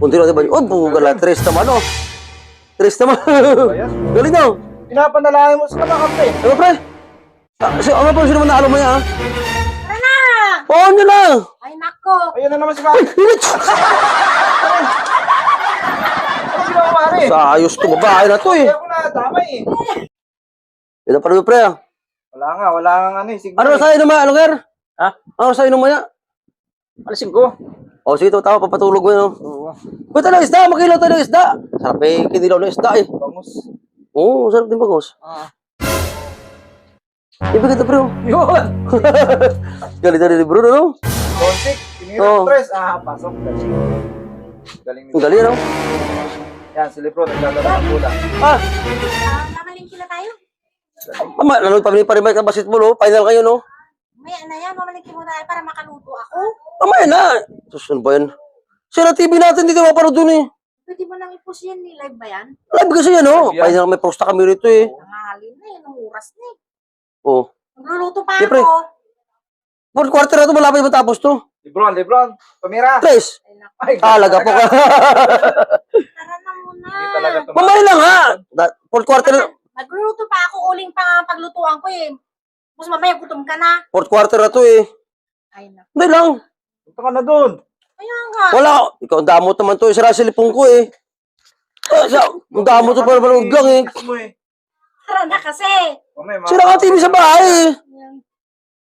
Punti na ba? Oh, bugala. Tres naman, oh. Tres naman. Galing daw. Pinapanalangin mo sa kakampi. Ano, pre? Ano pa sino man naalo mo yan, ha? Tara na! Oo, nyo na. Ay, nako! Ayun na naman si Mari. Ano ginawa mo, Mari? Sa ayos to, babae na to, eh. Kaya ko na, damay eh. Ito pa rin, pre, ah. Wala nga ano eh. Signal Ano eh. sa inom, ano, Ger? Ha? Ano sa inom mo yan? Alisin ko. O, sige, tama, papatulog mo yun, oh. Oo. Ba't tayo ng isda? Makilaw tayo ng isda. Sarap eh, kinilaw ng isda, eh. Bangus. Oo, sarap din bagos. Ibig ito, bro. Yun. Galing na rin, bro, no? Konsik. Tinira Oo. ko tres. Pasok. Galing. Galing Ang galing, ano? Yan, si Libro. Nagdadala ng pula. Ah, Mamalingki na tayo. nanood pa rin ka basketball, oh. Final kayo, no? Maya na yan, mamalingki muna tayo para makaluto ako. Mamaya na. Sus, ano ba yan? Sira TV natin, dito mapanood dun, eh. Pwede mo nang i-push yan ni live ba yan? Live kasi yan, oh. Live yan. Final, may posta kami rito, eh. Nangahalin na yan, ang oras na eh. Oh. Nagluluto pa Siyempre. ako. Fourth quarter na to, malapit matapos to. Lebron. Pamira. Tres. Ay, nako. Ay, Talaga po ka. Tara na muna. Hindi talaga tumakas. Mamaya lang, ha. Fourth quarter, Nagluluto pa ako, uling pa paglutuan ko eh. Mas mamaya gutom ka na. fourth quarter na to, eh. Ay, nako. Hindi lang. Punta ka na doon. Kaya nga. Wala. Ikaw, ang damot naman to. Sira silipong ko, eh. Ang damot to para maluglang, eh. Mo eh. Tara na kasi. Mamaya, Sira ka TV sa bahay, eh.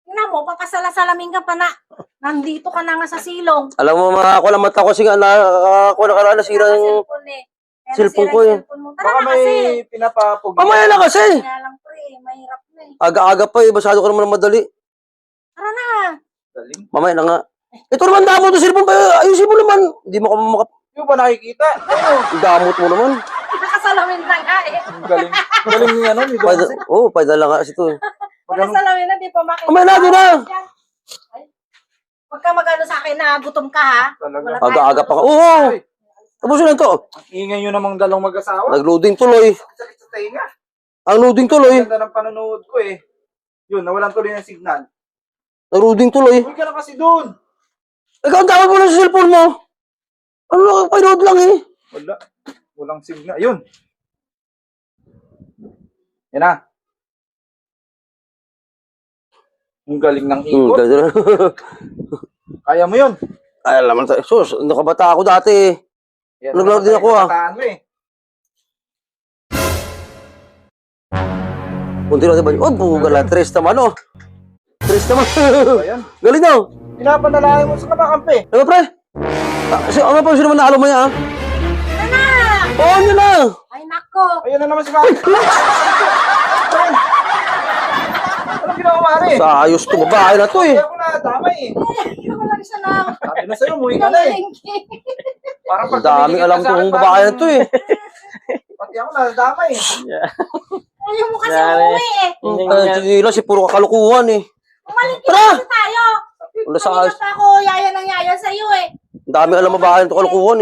Tingnan mo, papasala-salamin ka pa na. Nandito ka na nga sa silong. Alam mo, mga ako lang mata ko kasi nga nakakuha na karaan nasira yung Cellphone eh. Kaya cellphone nasira ko yung eh. cellphone mo. Tara Baka na kasi. may pinapapog. Mamaya na kasi. Kaya lang pre, mahirap na eh. Aga-aga pa, eh. Basado ko naman ng madali. Tara na. Galing. Mamaya na nga. Ito naman, damot to cellphone pa. Ayusin mo naman. Hindi mo ka Yung ba nakikita? Ano? damot mo naman. Nakasalamin na nga eh. Ang galing. Galing niya ano. Dito Pwede, kasi. pwede lang kasi to, eh. Nakasalamin na, di pa makita. Mamaya na, doon na. Ay, huwag ka mag-ano sa akin na gutom ka ha. Talaga. Wala tayong Aga-aga pa ka. gutom. Oo. Ay, Tapusin lang to. ang ingay nyo namang dalawang mag-asawa. Nag-loading tuloy. Sakit sa tainga. Ang loading tuloy. Ang ganda ng panonood ko eh. Yun, nawalan tuloy ng signal. Nag-loading tuloy. Uy ka na kasi doon. Ikaw, ang tawag mo lang sa cellphone mo. Ano, panood lang, eh. Wala. Walang signal. Yun. Yan na. Ang galing ng ikot. Ganda na. Kaya mo yun. Ay, alam mo, sus, nakabata ako dati, eh. Yan, Naglaro din ako, ah. kabataan mo eh. Punti na, diba? Oh, bugala. Tres naman, oh. Tres naman. Ayan. Galing daw. Pinapanalangin mo sa kakampi. Ano, pre? Ano pa sino man naalo mo yan, ha? Tara na. Oo, nyo na. Ay nako. Ayun na naman si Mari. Anong ginawa, Mari? Sa ayos to, babae na to, eh. Kaya ko na, damay eh. Ikaw lang siya na. Sabi na sa'yo, umuwi ka na eh. Mamalingki. Parang Ang daming tumigil alam ka sa akin, tong babae na to, eh. Pati ako na, damay eh. Ayaw mo kasi umuwi eh. Sige lang, si puro kakalukuhan, eh. Umalingki Tara! na kasi tayo. Wala sa Kanina ayos. pa ako yaya ng yaya sa'yo eh. Ang dami alam babae na to, kalukuhan, eh.